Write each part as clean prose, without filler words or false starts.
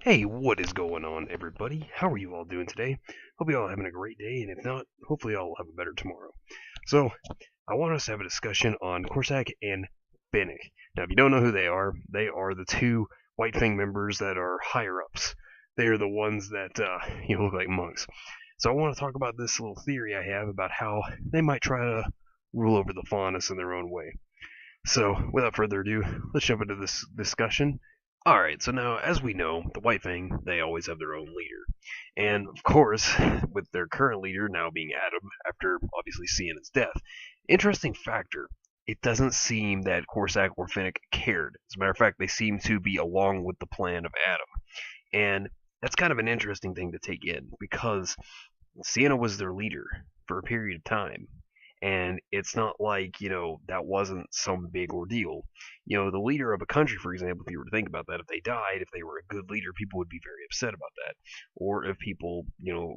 Hey, what is going on, everybody? How are you all doing today? Hope you all having a great day, and if not, hopefully y'all will have a better tomorrow. So, I want us to have a discussion on Corsac and Fennec. Now, if you don't know who they are the two White Fang members that are higher ups. They are the ones that look like monks. So, I want to talk about this little theory I have about how they might try to rule over the Faunus in their own way. So, without further ado, let's jump into this discussion. Alright, so now, as we know, the White Fang, they always have their own leader. And, of course, with their current leader now being Adam, after obviously seeing his death, interesting factor, it doesn't seem that Corsac or Fennec cared. As a matter of fact, they seem to be along with the plan of Adam. And that's kind of an interesting thing to take in, because Sienna was their leader for a period of time, and it's not like that wasn't some big ordeal. The leader of a country, for example, if you were to think about that, if they died, if they were a good leader, people would be very upset about that. Or if people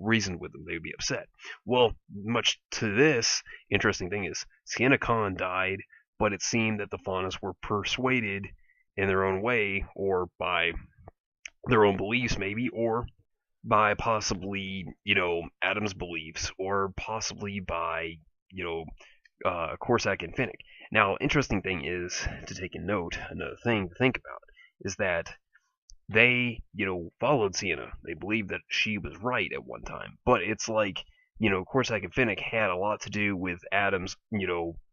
reasoned with them, they would be upset. Well, much to this, interesting thing is Sienna Khan died, but it seemed that the Faunus were persuaded in their own way, or by their own beliefs maybe, or by possibly Adam's beliefs, or possibly by you know Corsac and Fennec. Now, interesting thing is to take a note. Another thing to think about is that they followed Sienna. They believed that she was right at one time, but it's like Corsac and Fennec had a lot to do with Adam's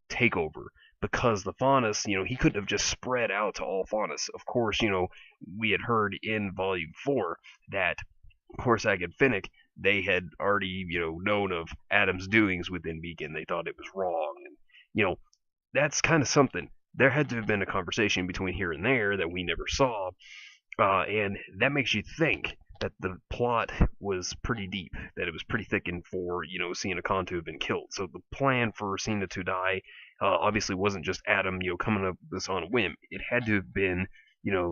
takeover, because the Faunus, he couldn't have just spread out to all Faunus. Of course, we had heard in Volume 4 that Corsac and Fennec, they had already, known of Adam's doings within Beacon. They thought it was wrong, and that's kind of something. There had to have been a conversation between here and there that we never saw, and that makes you think that the plot was pretty deep, that it was pretty thickened for Sienna Khan to have been killed. So the plan for Sienna to die obviously wasn't just Adam, coming up with this on a whim. It had to have been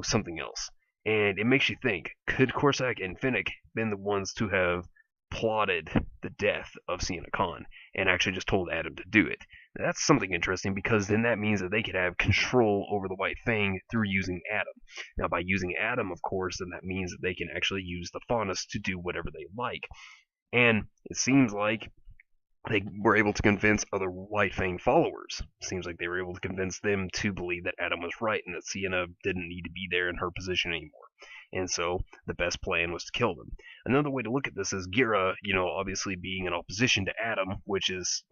something else. And it makes you think, could Corsac and Fennec been the ones to have plotted the death of Sienna Khan and actually just told Adam to do it? Now, that's something interesting, because then that means that they could have control over the White Fang through using Adam. Now, by using Adam, of course, then that means that they can actually use the Faunus to do whatever they like. And it seems like they were able to convince other White Fang followers. Seems like they were able to convince them to believe that Adam was right and that Sienna didn't need to be there in her position anymore. And so the best plan was to kill them. Another way to look at this is Gira, obviously being in opposition to Adam, which is,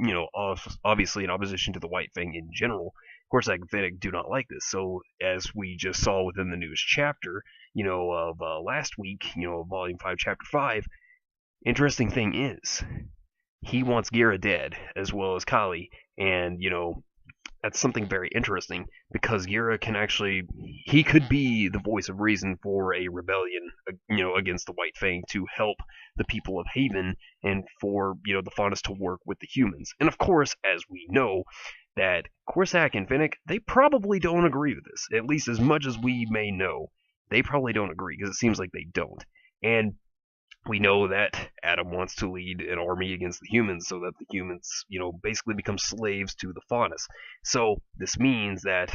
obviously in opposition to the White Fang in general. Corsac and Fennec do not like this. So as we just saw within the newest chapter, of last week, Volume 5, Chapter 5, interesting thing is, he wants Gira dead, as well as Kali, and that's something very interesting, because Gira can actually, he could be the voice of reason for a rebellion, against the White Fang, to help the people of Haven, and for the Faunus to work with the humans. And of course, as we know, that Corsac and Fennec, they probably don't agree with this, at least as much as we may know. They probably don't agree, because it seems like they don't. And we know that Adam wants to lead an army against the humans, so that the humans, basically become slaves to the Faunus. So this means that,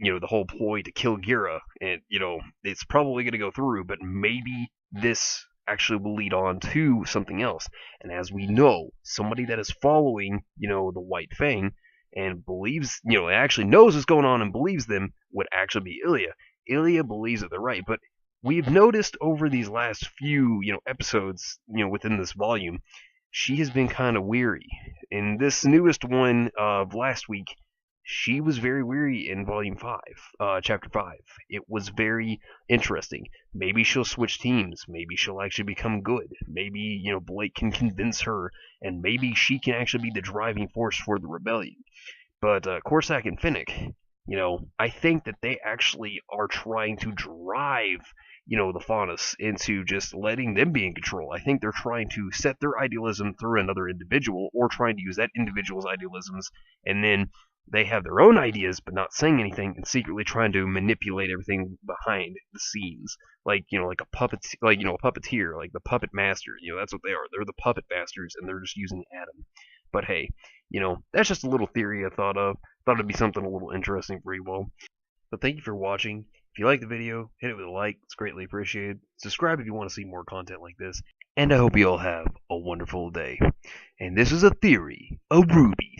the whole ploy to kill Gira, and, it's probably going to go through, but maybe this actually will lead on to something else. And as we know, somebody that is following, the White Fang, and believes, actually knows what's going on and believes them, would actually be Ilya. Ilya believes that they're right, but we've noticed over these last few, episodes, within this volume, she has been kind of weary. In this newest one of last week, she was very weary in Volume 5, Chapter 5. It was very interesting. Maybe she'll switch teams. Maybe she'll actually become good. Maybe, Blake can convince her, and maybe she can actually be the driving force for the rebellion. But Corsac and Fennec, I think that they actually are trying to drive the Faunus into just letting them be in control. I think they're trying to set their idealism through another individual, or trying to use that individual's idealisms, and then they have their own ideas but not saying anything, and secretly trying to manipulate everything behind the scenes, like like a puppet, like a puppeteer, like the puppet master. That's what they are. They're the puppet masters, and they're just using Adam. But hey, that's just a little theory I thought of. Thought it'd be something a little interesting for you all. But thank you for watching. If you like the video, hit it with a like. It's greatly appreciated. Subscribe if you want to see more content like this. And I hope you all have a wonderful day. And this is a theory of RWBY.